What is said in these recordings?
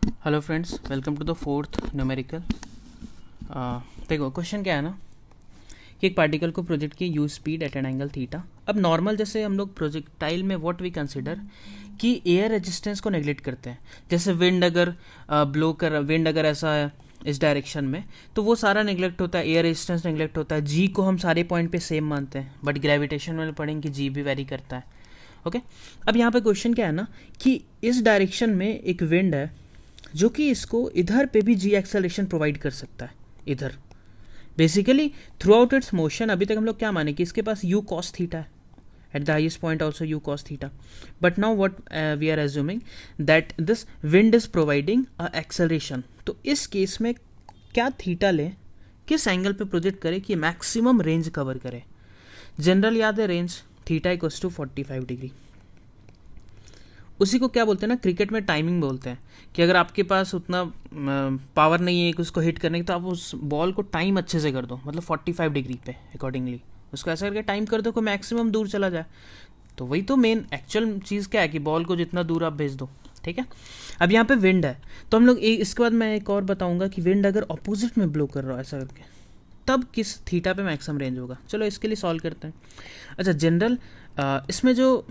Hello friends, welcome to the fourth numerical. देखो question क्या है ना कि एक पार्टिकल को प्रोजेक्ट की u speed at an angle theta. अब नॉर्मल जैसे हम लोग प्रोजेक्टाइल में व्हाट वी कंसिडर कि एयर रेजिस्टेंस को नेग्लेक्ट करते हैं। जैसे विंड अगर विंड अगर ऐसा है इस डायरेक्शन में तो वो सारा नेग्लेक्ट होता है, एयर रेजिस्टेंस नेग्लेक्ट होता है। जी को हम सारे पॉइंट पे सेम मानते हैं, बट ग्रेविटेशन में पढ़ेंगे कि जी भी वेरी करता है। ओके अब यहाँ पे क्वेश्चन क्या है ना कि इस डायरेक्शन में एक विंड है जो कि इसको इधर पे भी जी एक्सेलरेशन प्रोवाइड कर सकता है। इधर basically throughout its motion अभी तक हम लोग क्या माने कि इसके पास यू कॉस थीटा है, at the highest point also u cos theta, but now what we are assuming that this wind is providing a acceleration. तो इस केस में क्या थीटा लें, किस एंगल पे प्रोजेक्ट करें कि मैक्सिमम रेंज कवर करे। जनरल याद है range theta equals to 45 degree. उसी को क्या बोलते हैं ना, क्रिकेट में टाइमिंग बोलते हैं कि अगर आपके पास उतना पावर नहीं है कि उसको हिट करने की तो आप उस बॉल को टाइम अच्छे से कर दो, मतलब 45 डिग्री पे अकॉर्डिंगली उसको ऐसा करके टाइम कर दो कि मैक्सिमम दूर चला जाए। तो वही तो मेन एक्चुअल चीज़ क्या है कि बॉल को जितना दूर आप भेज दो। ठीक है, अब यहाँ पे विंड है तो हम लोग इसके बाद मैं एक और बताऊंगा कि विंड अगर अपोजिट में ब्लो कर रहा हो ऐसा करके तब किस थीटा पे मैक्सिमम रेंज होगा। चलो इसके लिए सॉल्व करते हैं। अच्छा जनरल इसमें जो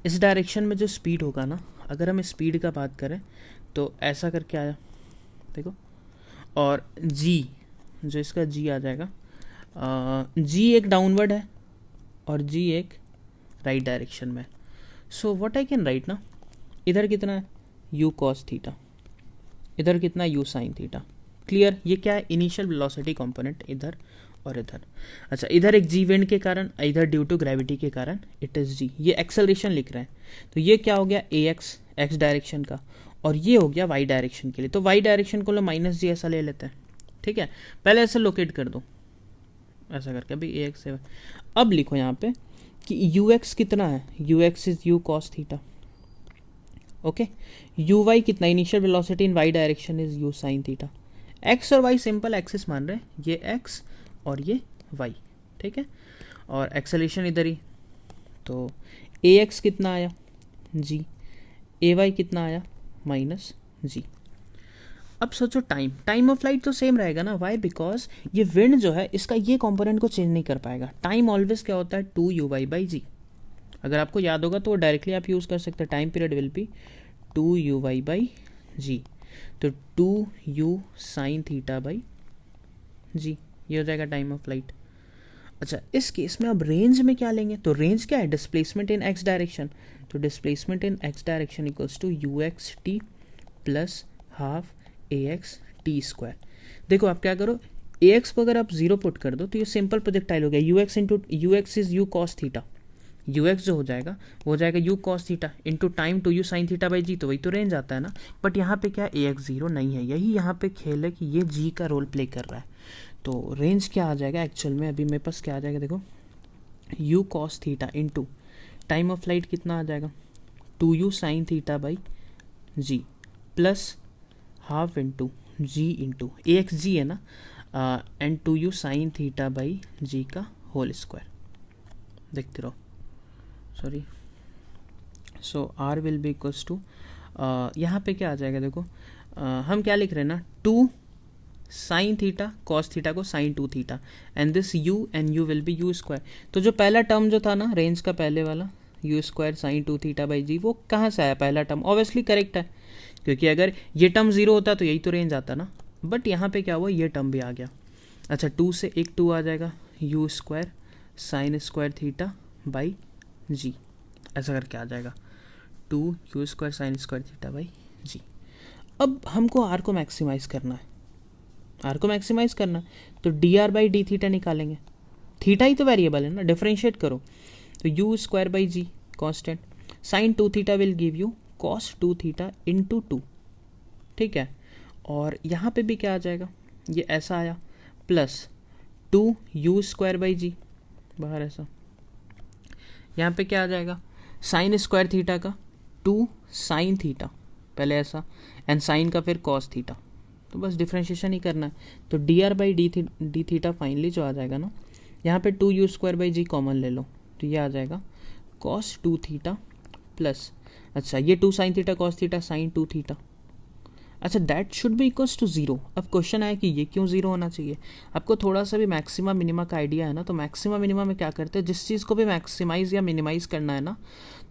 इस डायरेक्शन में जो स्पीड होगा ना, अगर हम स्पीड का बात करें तो ऐसा करके आया देखो, और जी जो इसका जी आ जाएगा, जी एक डाउनवर्ड है और जी एक राइट डायरेक्शन में। So what I can write ना, इधर कितना है यू कॉस थीटा, इधर कितना यू साइन थीटा। क्लियर, ये क्या है इनिशियल वेलोसिटी कंपोनेंट इधर और इधर। अच्छा इधर एक जी विंड के कारण, इधर ड्यू टू ग्रेविटी के कारण इट इज जी, ये एक्सेलरेशन लिख रहे हैं तो ये क्या हो गया ए एक्स एक्स डायरेक्शन का, और ये हो गया वाई डायरेक्शन के लिए। तो वाई डायरेक्शन को लो माइनस जी ऐसा ले लेते हैं। ठीक है, पहले ऐसे लोकेट कर दो ऐसा करके, अभी ए एक्स है। अब लिखो यहाँ पे कि यू एक्स कितना है, u x is u cos theta. Okay, u y कितना, initial velocity in y direction is u sine theta. X और वाई सिंपल एक्सिस मान रहे हैं, ये एक्स और ये y। ठीक है, और एक्सेलेरेशन इधर ही, तो ए एक्स कितना आया g, ए वाई कितना आया माइनस जी। अब सोचो टाइम ऑफ फ्लाइट तो सेम रहेगा ना, वाई बिकॉज ये विंड जो है इसका ये कंपोनेंट को चेंज नहीं कर पाएगा। टाइम ऑलवेज क्या होता है 2u/g। अगर आपको याद होगा तो डायरेक्टली आप यूज़ कर सकते हैं, time period will be 2u/g। तो 2u साइन थीटा बाई जी, ये हो जाएगा टाइम ऑफ फ्लाइट। अच्छा इस केस में अब रेंज में क्या लेंगे, तो रेंज क्या है डिस्प्लेसमेंट इन एक्स डायरेक्शन। तो displacement in x direction equals to u x t plus half a x t square. देखो आप क्या करो, ए एक्स को अगर आप जीरो पुट कर दो तो ये सिंपल प्रोजेक्टाइल हो गया, u x into u x is u cos theta, u x जो हो जाएगा वो हो जाएगा u cos theta into time two u sine theta by g. तो वही तो रेंज आता है ना, बट यहाँ पे क्या ए एक्स जीरो नहीं है, यही यहाँ पे खेल है कि ये जी का रोल प्ले कर रहा है। तो रेंज क्या आ जाएगा एक्चुअल में, अभी मेरे पास क्या आ जाएगा देखो, u cos theta into time of flight कितना आ जाएगा 2u sine theta by g plus half into g into a x g है ना, and 2u sine theta by g का होल स्क्वायर। देखते रहो, sorry. So R will be equals to, यहाँ पे क्या आ जाएगा देखो, हम क्या लिख रहे हैं ना 2 साइन थीटा कॉस थीटा को sine 2 theta and this u and u will be u square. तो जो पहला टर्म जो था ना रेंज का पहले वाला u square sine 2 theta by g, वो कहाँ से आया पहला टर्म, ऑब्वियसली करेक्ट है क्योंकि अगर ये टर्म जीरो होता तो यही तो रेंज आता ना, बट यहाँ पे क्या हुआ ये टर्म भी आ गया। अच्छा 2 से एक 2 आ जाएगा u square sine square theta by g, ऐसा करके आ जाएगा 2 u square sine square theta by g. अब हमको आर को मैक्सिमाइज करना है, आर को मैक्सिमाइज करना है तो d r by d theta निकालेंगे, थीटा ही तो वेरिएबल है ना, डिफरेंशिएट करो तो u square by g constant, sine 2 theta will give you cos 2 theta into 2। ठीक है, और यहाँ पे भी क्या आ जाएगा, ये ऐसा आया प्लस 2 यू स्क्वायर बाई जी बाहर ऐसा, यहाँ पे क्या आ जाएगा साइन स्क्वायर थीटा का 2 साइन थीटा पहले ऐसा एंड साइन का फिर कॉस थीटा, तो बस डिफ्रेंशिएशन ही करना है। तो d r by d theta finally जो आ जाएगा ना, यहाँ पे 2u square by ji common ले लो तो ये आ जाएगा कॉस 2 थीटा प्लस, अच्छा ये 2 sine theta cos theta sine 2 theta अच्छा, that should be equals to zero. अब क्वेश्चन आया कि ये क्यों जीरो होना चाहिए। आपको थोड़ा सा भी मैक्सिमा मिनिमा का आइडिया है ना, तो मैक्सिमा मिनिमा में क्या करते हैं, जिस चीज़ को भी मैक्सिमाइज या मिनिमाइज करना है ना,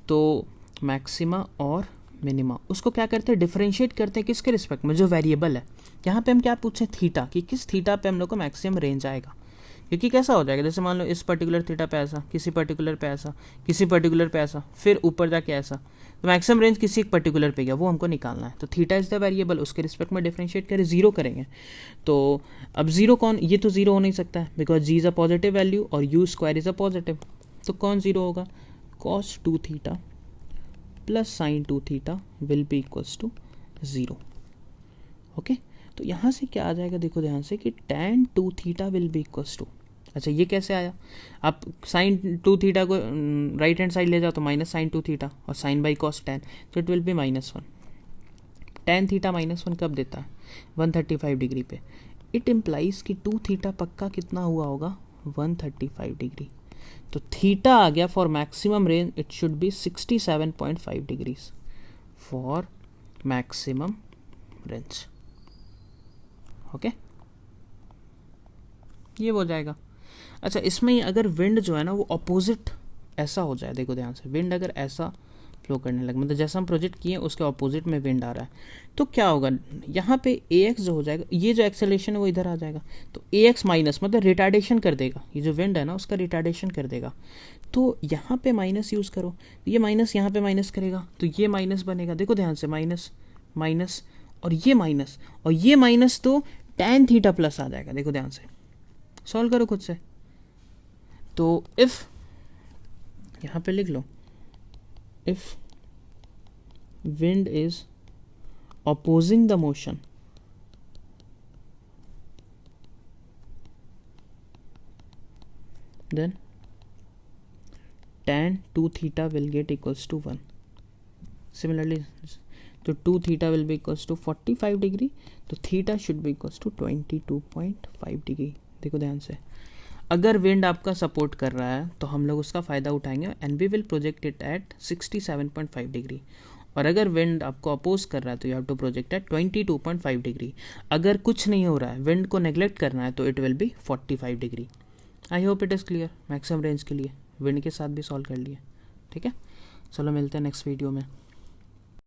तो मैक्सिमा और मिनिमा उसको क्या करते हैं, डिफरेंशिएट करते हैं किसके रिस्पेक्ट में, जो वेरिएबल है। यहाँ पे हम क्या पूछे, थीटा, कि किस थीटा पे हम लोग को मैक्सिमम रेंज आएगा। क्योंकि कैसा हो जाएगा, जैसे मान लो इस पर्टिकुलर थीटा पे ऐसा, किसी पर्टिकुलर पे ऐसा, किसी पर्टिकुलर पे ऐसा, फिर ऊपर जाके ऐसा, तो मैक्सिमम रेंज किसी एक पर्टिकुलर पे गया, वो हमको निकालना है। तो थीटा इज द वेरिएबल, उसके रिस्पेक्ट में डिफरेंशिएट करें, जीरो करेंगे। तो अब जीरो कौन, ये तो जीरो हो नहीं सकता है, because g is a positive value और u square is a positive. तो कौन जीरो होगा, cos 2 theta plus sin 2 theta will be equals to zero. Okay, तो यहाँ से क्या आ जाएगा, देखो ध्यान से, कि tan 2 theta will be equals to, अच्छा ये कैसे आया, आप sin 2 थीटा को राइट हैंड साइड ले जाओ तो माइनस sin 2 थीटा और sin बाई cos tan, तो it will be -1। tan theta -1 कब देता है, 135 डिग्री पे। इट इम्प्लाइज कि 2 थीटा पक्का कितना हुआ होगा, 135 डिग्री। तो थीटा आ गया for maximum range, it should be 67.5 degrees for maximum range. Okay, ये हो जाएगा। अच्छा, इसमें ही अगर विंड जो है ना वो अपोजिट ऐसा हो जाए, देखो ध्यान से, विंड अगर ऐसा फ्लो करने लगे, मतलब जैसा हम प्रोजेक्ट किए उसके अपोजिट में विंड आ रहा है, तो क्या होगा, यहाँ पे ax जो हो जाएगा, ये जो एक्सेलरेशन है वो इधर आ जाएगा, तो ax माइनस मतलब रिटार्डेशन कर देगा, ये जो विंड है ना उसका रिटार्डेशन कर देगा। तो यहाँ पे माइनस यूज़ करो, ये माइनस यहाँ पे माइनस करेगा, तो ये माइनस बनेगा, देखो ध्यान से, माइनस माइनस और ये माइनस और ये माइनस, तो tan थीटा प्लस आ जाएगा, देखो ध्यान से, सॉल्व करो खुद से। तो इफ, यहाँ पे लिख लो, if wind is opposing the motion, then tan 2 theta will get equals to 1. Similarly, तो 2 theta will be equals to 45 degree, तो theta should be equals to 22.5 degree. देखो ध्यान से, अगर विंड आपका सपोर्ट कर रहा है तो हम लोग उसका फ़ायदा उठाएंगे and we will project it at 67.5 degree, और अगर विंड आपको अपोज कर रहा है तो you have to project at 22.5 degree. अगर कुछ नहीं हो रहा है, विंड को नेग्लेक्ट करना है, तो it will B 45 degree. I hope it is clear. Maximum range के लिए विंड के साथ भी सॉल्व कर लिए, ठीक है। चलो मिलते हैं नेक्स्ट वीडियो में।